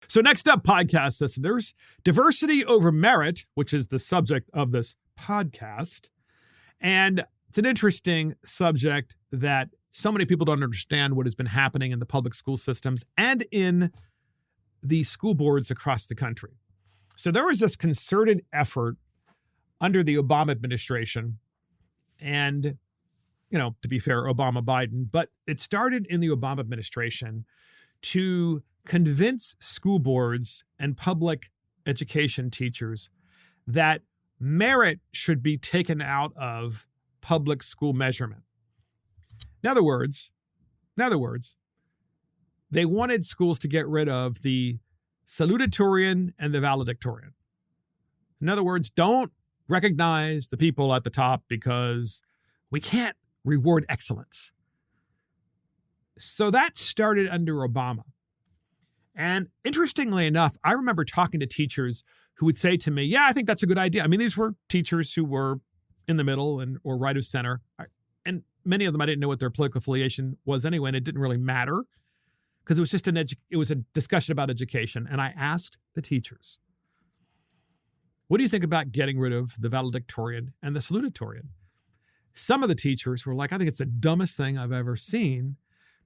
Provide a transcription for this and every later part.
So next up, podcast listeners, diversity over merit, which is the subject of this podcast. And it's an interesting subject that so many people don't understand what has been happening in the public school systems and in the school boards across the country. So there was this concerted effort under the Obama administration and, to be fair, Obama-Biden, but it started in the Obama administration to convince school boards and public education teachers that merit should be taken out of public school measurement. In other words, they wanted schools to get rid of the salutatorian and the valedictorian. In other words, don't recognize the people at the top because we can't reward excellence. So that started under Obama. And interestingly enough, I remember talking to teachers who would say to me, yeah, I think that's a good idea. I mean, these were teachers who were in the middle or right of center. And many of them, I didn't know what their political affiliation was anyway, and it didn't really matter because it was just it was a discussion about education. And I asked the teachers, what do you think about getting rid of the valedictorian and the salutatorian? Some of the teachers were like, I think it's the dumbest thing I've ever seen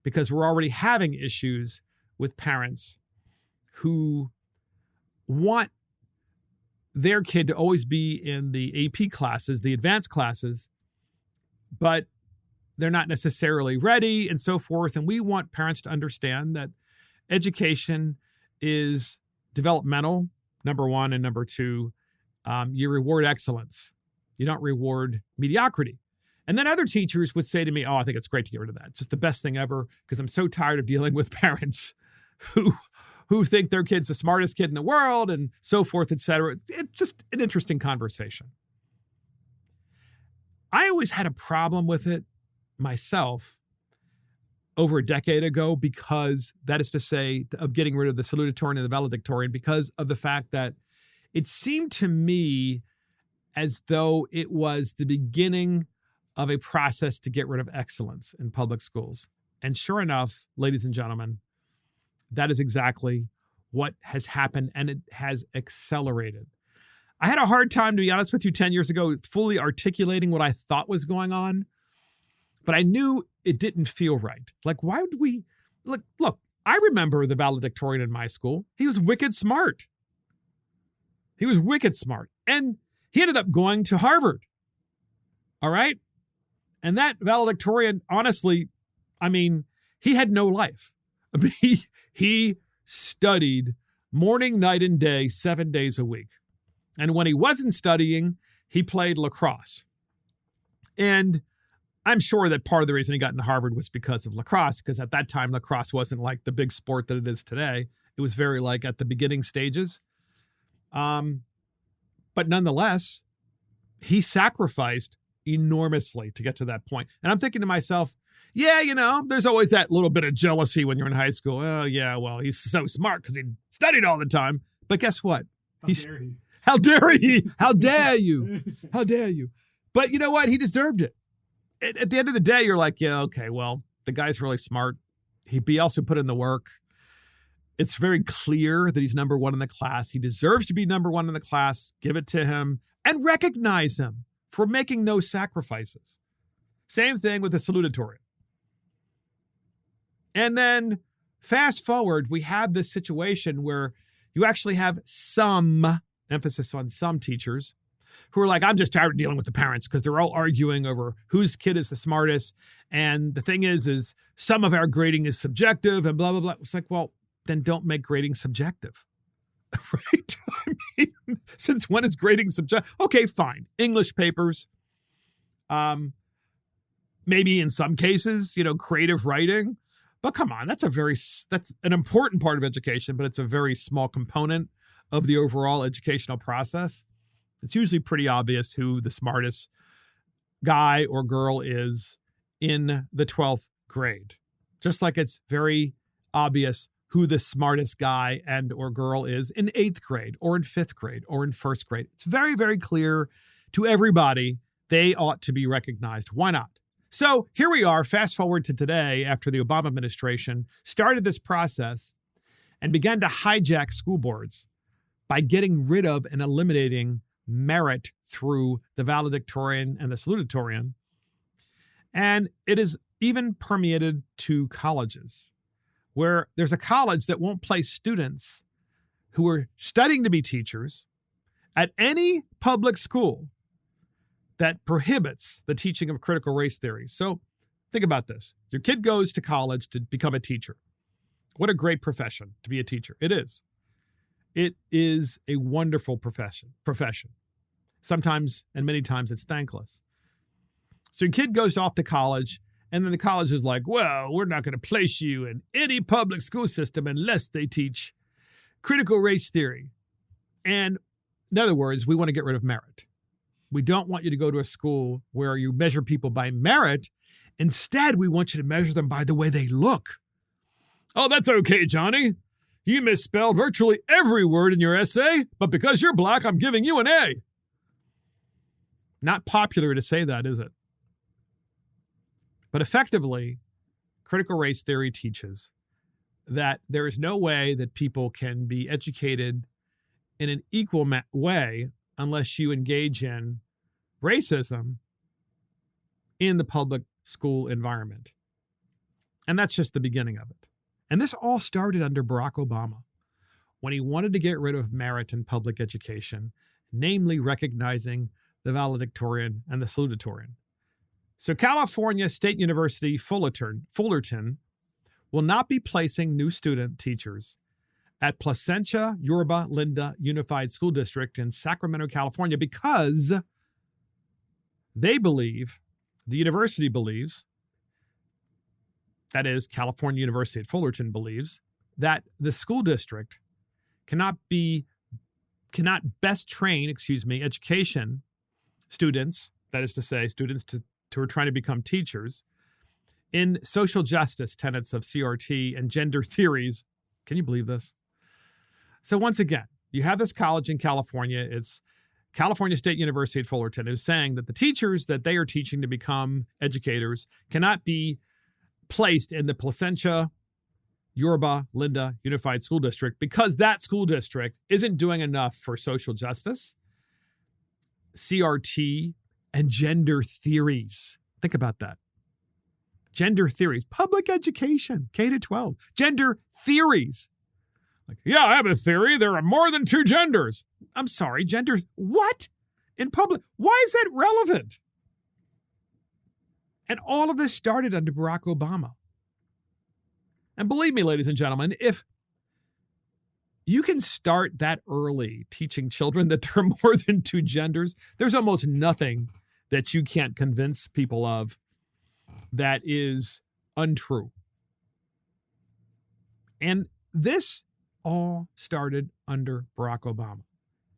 because we're already having issues with parents who want their kid to always be in the AP classes, the advanced classes, but they're not necessarily ready and so forth. And we want parents to understand that education is developmental, number one, and number two, you reward excellence. You don't reward mediocrity. And then other teachers would say to me, oh, I think it's great to get rid of that. It's just the best thing ever because I'm so tired of dealing with parents who think their kid's the smartest kid in the world and so forth, et cetera. It's just an interesting conversation. I always had a problem with it myself over a decade ago because, that is to say, of getting rid of the salutatorian and the valedictorian because of the fact that it seemed to me as though it was the beginning of a process to get rid of excellence in public schools. And sure enough, ladies and gentlemen, that is exactly what has happened, and it has accelerated. I had a hard time, to be honest with you, 10 years ago, fully articulating what I thought was going on, but I knew it didn't feel right. Like, why would we... Look, I remember the valedictorian in my school. He was wicked smart. And he ended up going to Harvard. All right? And that valedictorian, honestly, I mean, he had no life. I mean, he studied morning, night, and day, 7 days a week. And when he wasn't studying, he played lacrosse. And I'm sure that part of the reason he got into Harvard was because of lacrosse, because at that time, lacrosse wasn't like the big sport that it is today. It was very like at the beginning stages. But nonetheless, he sacrificed enormously to get to that point. And I'm thinking to myself, yeah, there's always that little bit of jealousy when you're in high school. Oh, yeah, well, he's so smart because he studied all the time. But guess what? How dare he? How dare you? How dare you? But you know what? He deserved it. At the end of the day, you're like, yeah, okay, well, the guy's really smart. He also put in the work. It's very clear that he's number one in the class. He deserves to be number one in the class. Give it to him and recognize him for making those sacrifices. Same thing with the salutatorian. And then fast forward, we have this situation where you actually have some, emphasis on some teachers, who are like, I'm just tired of dealing with the parents because they're all arguing over whose kid is the smartest. And the thing is some of our grading is subjective and blah, blah, blah. It's like, well, then don't make grading subjective, right? I mean, since when is grading subjective? Okay, fine. English papers, maybe in some cases, creative writing. But come on, that's an important part of education, but it's a very small component of the overall educational process. It's usually pretty obvious who the smartest guy or girl is in the 12th grade. Just like it's very obvious who the smartest guy and or girl is in 8th grade or in 5th grade or in 1st grade. It's very, very clear to everybody they ought to be recognized. Why not? So here we are, fast forward to today after the Obama administration started this process. and began to hijack school boards by getting rid of and eliminating merit through the valedictorian and the salutatorian. And it is even permeated to colleges, where there's a college that won't place students who are studying to be teachers at any public school that prohibits the teaching of critical race theory. So think about this. Your kid goes to college to become a teacher. What a great profession to be a teacher. It is. It is a wonderful profession. Sometimes, and many times, it's thankless. So your kid goes off to college, and then the college is like, well, we're not going to place you in any public school system unless they teach critical race theory. And in other words, we want to get rid of merit. We don't want you to go to a school where you measure people by merit. Instead, we want you to measure them by the way they look. Oh, that's okay, Johnny. You misspelled virtually every word in your essay, but because you're black, I'm giving you an A. Not popular to say that, is it? But effectively, critical race theory teaches that there is no way that people can be educated in an equal way unless you engage in racism in the public school environment. And that's just the beginning of it. And this all started under Barack Obama, when he wanted to get rid of merit in public education, namely recognizing the valedictorian and the salutatorian. So California State University Fullerton will not be placing new student teachers at Placentia Yorba Linda Unified School District in Sacramento, California, because they believe, the university believes, that is, California University at Fullerton believes, that the school district cannot best train, education students, that is to say, students who are trying to become teachers, in social justice tenets of CRT and gender theories. Can you believe this? So once again, you have this college in California. It's California State University at Fullerton, who's saying that the teachers that they are teaching to become educators cannot be placed in the Placentia Yorba Linda Unified School District because that school district isn't doing enough for social justice, CRT, and gender theories. Think about that. Gender theories, public education, K-12, gender theories. Like, yeah, I have a theory. There are more than two genders. I'm sorry, gender, what? In public, why is that relevant? And all of this started under Barack Obama. And believe me, ladies and gentlemen, if you can start that early teaching children that there are more than two genders, there's almost nothing that you can't convince people of that is untrue. And this all started under Barack Obama.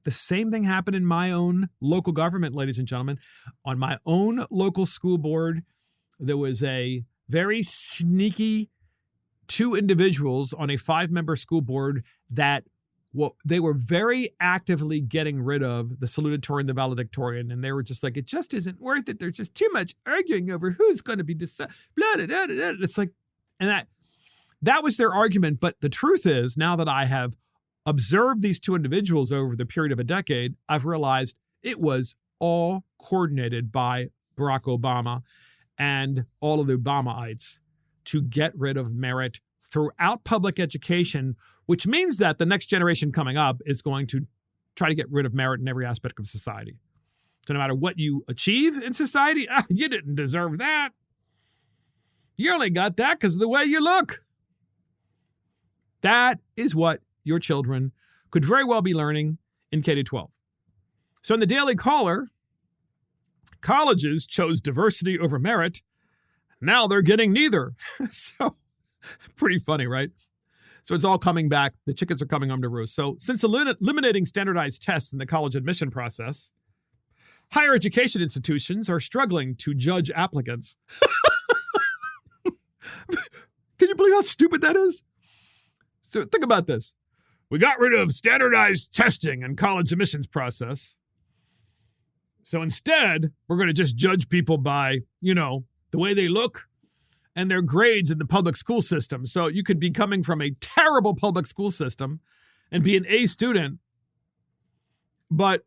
The same thing happened in my own local government, ladies and gentlemen. On my own local school board, there was a very sneaky two individuals on a 5-member school board that they were very actively getting rid of the salutatorian and the valedictorian. And they were just like, it just isn't worth it. There's just too much arguing over who's going to be decided. It's like, and that was their argument. But the truth is, now that I have observed these two individuals over the period of a decade, I've realized it was all coordinated by Barack Obama and all of the Obamaites to get rid of merit throughout public education, which means that the next generation coming up is going to try to get rid of merit in every aspect of society. So no matter what you achieve in society, you didn't deserve that. You only got that because of the way you look. That is what your children could very well be learning in K-12. So in the Daily Caller, colleges chose diversity over merit. Now they're getting neither. So pretty funny, right? So it's all coming back. The chickens are coming home to roost. So since eliminating standardized tests in the college admission process, higher education institutions are struggling to judge applicants. Can you believe how stupid that is? So think about this. We got rid of standardized testing in college admissions process. So instead, we're going to just judge people by, the way they look and their grades in the public school system. So you could be coming from a terrible public school system and be an A student, but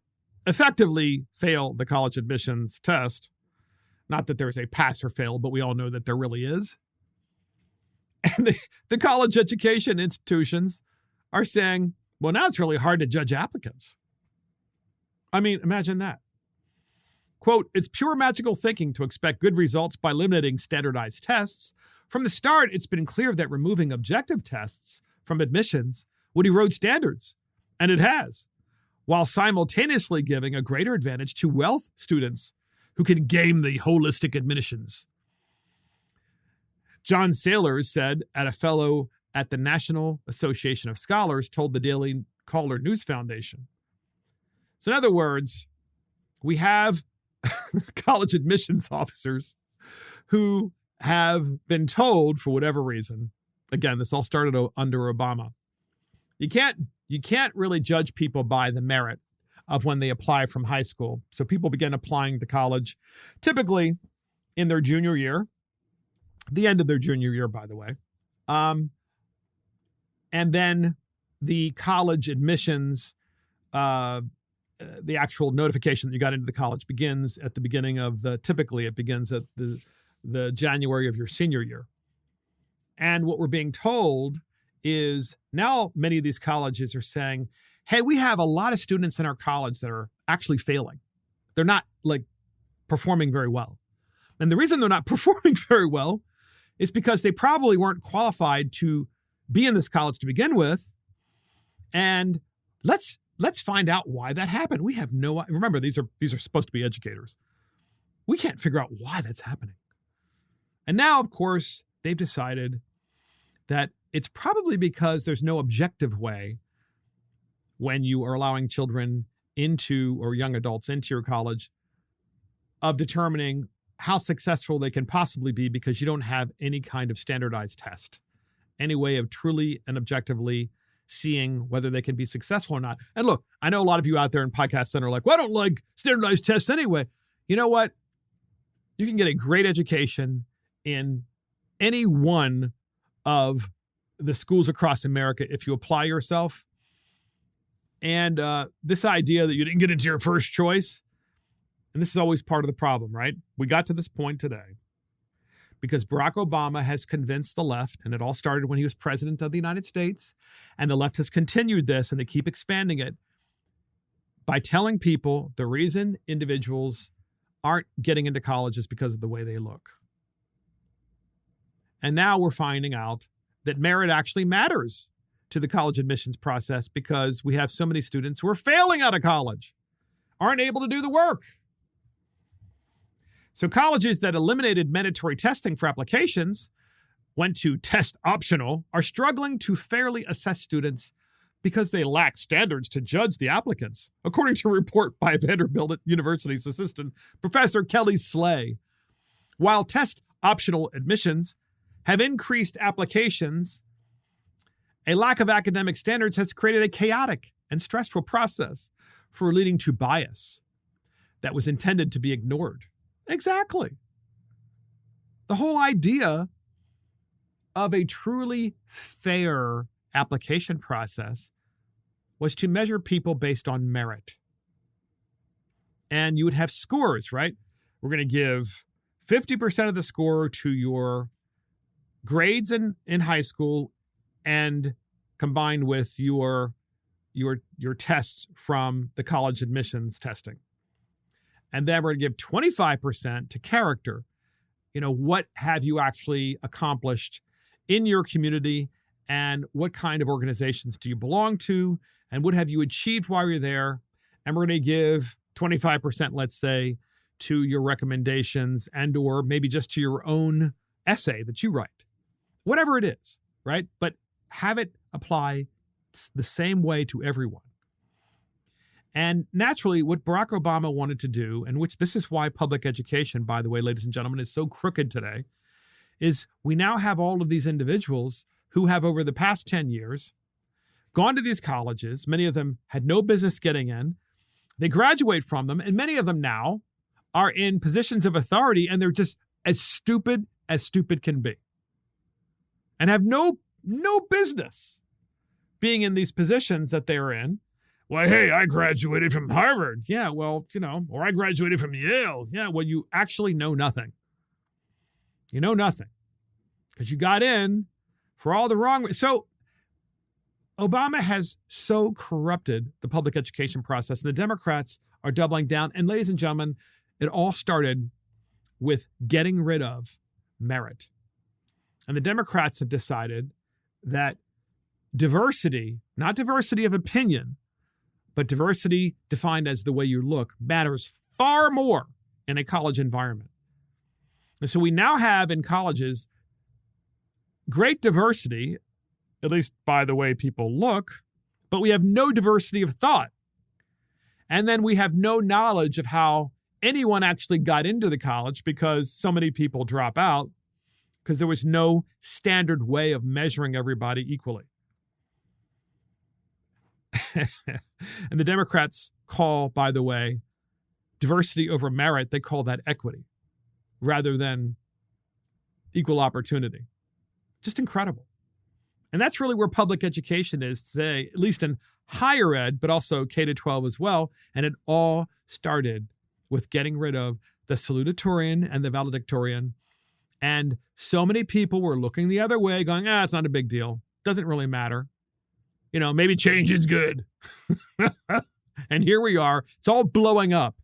effectively fail the college admissions test. Not that there's a pass or fail, but we all know that there really is. And the college education institutions are saying, well, now it's really hard to judge applicants. I mean, imagine that. Quote, it's pure magical thinking to expect good results by eliminating standardized tests. From the start, it's been clear that removing objective tests from admissions would erode standards, and it has, while simultaneously giving a greater advantage to wealth students who can game the holistic admissions. John Saylors said at a fellow at the National Association of Scholars told the Daily Caller News Foundation. So in other words, we have college admissions officers who have been told, for whatever reason, again, this all started under Obama, you can't really judge people by the merit of when they apply from high school. So people begin applying to college typically in their junior year, the end of their junior year, by the way. And then the college admissions, the actual notification that you got into the college begins at the beginning of typically it begins at the January of your senior year. And what we're being told is now many of these colleges are saying, hey, we have a lot of students in our college that are actually failing. They're not performing very well. And the reason they're not performing very well is because they probably weren't qualified to be in this college to begin with. And let's find out why that happened. We have no, remember, these are supposed to be educators. We can't figure out why that's happening. And now, of course, they've decided that it's probably because there's no objective way when you are allowing children into, or young adults into your college, of determining how successful they can possibly be, because you don't have any kind of standardized test, any way of truly and objectively seeing whether they can be successful or not. And look, I know a lot of you out there in Podcast Center are like, well, I don't like standardized tests anyway. You know what? You can get a great education in any one of the schools across America if you apply yourself. And this idea that you didn't get into your first choice, and this is always part of the problem, right? We got to this point today because Barack Obama has convinced the left, and it all started when he was president of the United States, and the left has continued this, and they keep expanding it by telling people the reason individuals aren't getting into college is because of the way they look. And now we're finding out that merit actually matters to the college admissions process because we have so many students who are failing out of college, aren't able to do the work. So colleges that eliminated mandatory testing for applications, went to test optional, are struggling to fairly assess students because they lack standards to judge the applicants, according to a report by Vanderbilt University's assistant professor Kelly Slay. While test optional admissions have increased applications, a lack of academic standards has created a chaotic and stressful process for leading to bias that was intended to be ignored. Exactly. The whole idea of a truly fair application process was to measure people based on merit. And you would have scores, right? We're going to give 50% of the score to your grades in high school and combined with your tests from the college admissions testing. And then we're going to give 25% to character. You know, what have you actually accomplished in your community, and what kind of organizations do you belong to, and what have you achieved while you're there? And we're going to give 25%, let's say, to your recommendations and or maybe just to your own essay that you write. Whatever it is, right? But have it apply the same way to everyone. And naturally, what Barack Obama wanted to do, and which this is why public education, by the way, ladies and gentlemen, is so crooked today, is we now have all of these individuals who have, over the past 10 years, gone to these colleges. Many of them had no business getting in. They graduate from them, and many of them now are in positions of authority, and they're just as stupid as stupid can be and have no business being in these positions that they're in. Well, hey, I graduated from Harvard. Yeah, well, or I graduated from Yale. Yeah, well, you actually know nothing. You know nothing because you got in for all the wrong. So Obama has so corrupted the public education process, and the Democrats are doubling down. And ladies and gentlemen, it all started with getting rid of merit. And the Democrats have decided that diversity, not diversity of opinion, but diversity defined as the way you look, matters far more in a college environment. And so we now have in colleges great diversity, at least by the way people look, but we have no diversity of thought. And then we have no knowledge of how anyone actually got into the college because so many people drop out because there was no standard way of measuring everybody equally. And the Democrats call, by the way, diversity over merit, they call that equity rather than equal opportunity. Just incredible. And that's really where public education is today, at least in higher ed, but also K-12 as well. And it all started with getting rid of the salutatorian and the valedictorian. And so many people were looking the other way, going, it's not a big deal. Doesn't really matter. Maybe change is good. And here we are. It's all blowing up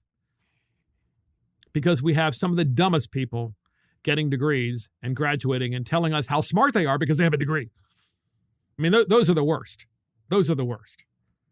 because we have some of the dumbest people getting degrees and graduating and telling us how smart they are because they have a degree. I mean, those are the worst. Those are the worst.